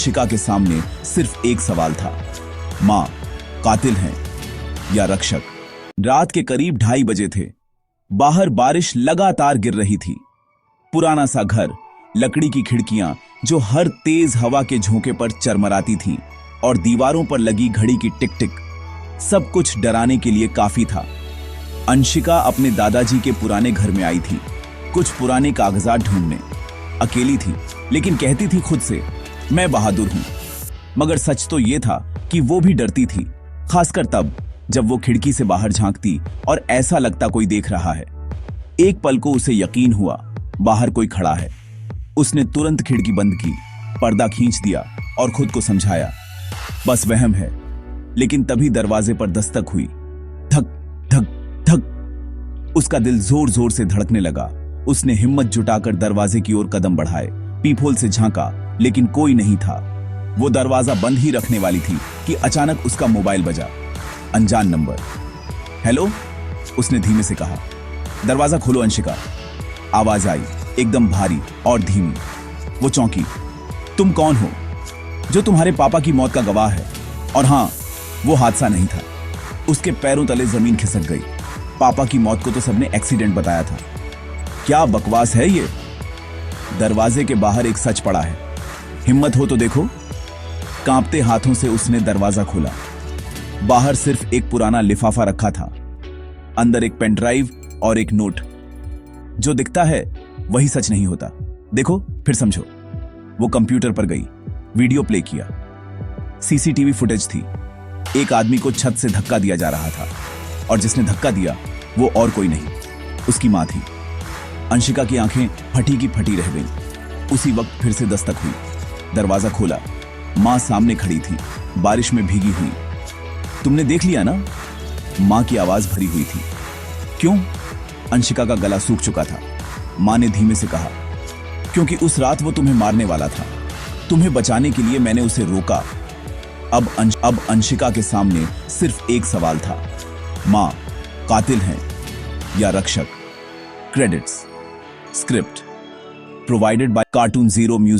शिका के सामने सिर्फ एक सवाल था, माँ कातिल हैं या रक्षक। रात के करीब 2:30 बजे थे। बाहर बारिश लगातार गिर रही थी। पुराना सा घर, लकड़ी की खिड़कियां जो हर तेज हवा के झोंके पर चरमराती थीं, और दीवारों पर लगी घड़ी की टिक टिक, सब कुछ डराने के लिए काफी था। अंशिका अपने दादाजी के पुराने घर में आई थी, कुछ पुराने कागजात ढूंढने। अकेली थी, लेकिन कहती थी खुद से, मैं बहादुर हूं। मगर सच तो यह था कि वो भी डरती थी, खासकर तब जब वो खिड़की से बाहर झांकती और ऐसा लगता कोई देख रहा है। एक पल को उसे यकीन हुआ, बाहर कोई खड़ा है। उसने तुरंत खिड़की बंद की, पर्दा खींच दिया और खुद को समझाया, बस वहम है। लेकिन तभी दरवाजे पर दस्तक हुई। धक धक धक। उसका दिल जोर जोर से धड़कने लगा। उसने हिम्मत जुटाकर दरवाजे की ओर कदम बढ़ाए, पीपहोल से झांका, लेकिन कोई नहीं था। वो दरवाजा बंद ही रखने वाली थी कि अचानक उसका मोबाइल बजा। अनजान नंबर। हेलो, उसने धीमे से कहा। दरवाजा खोलो अंशिका। आवाज आई, एकदम भारी और धीमी। वो चौंकी। तुम कौन हो? जो तुम्हारे पापा की मौत का गवाह है। और हां, वो हादसा नहीं था। उसके पैरों तले जमीन खिसक गई। पापा की मौत को तो सबने एक्सीडेंट बताया था। क्या बकवास है ये? दरवाजे के बाहर एक सच पड़ा है। हिम्मत हो तो देखो। कांपते हाथों से उसने दरवाजा खोला। बाहर सिर्फ एक पुराना लिफाफा रखा था, अंदर एक पेन ड्राइव और एक नोट। जो दिखता है वही सच नहीं होता। देखो, फिर समझो। वो कंप्यूटर पर गई, वीडियो प्ले किया। सीसीटीवी फुटेज थी। एक आदमी को छत से धक्का दिया जा रहा था, और जिसने धक्का दिया वो और कोई नहीं, उसकी मां थी। अंशिका की आंखें फटी की फटी रह गईं। उसी वक्त फिर से दस्तक हुई। दरवाजा खोला। मां सामने खड़ी थी, बारिश में भीगी हुई। तुमने देख लिया ना? मां की आवाज भरी हुई थी। क्यों? अंशिका का गला सूख चुका था। मां ने धीमे से कहा, क्योंकि उस रात वो तुम्हें मारने वाला था। तुम्हें बचाने के लिए मैंने उसे रोका। अब अंशिका के सामने सिर्फ एक सवाल था, मां कातिल हैं या रक्षक। Credits. Script provided by cartoon zero music.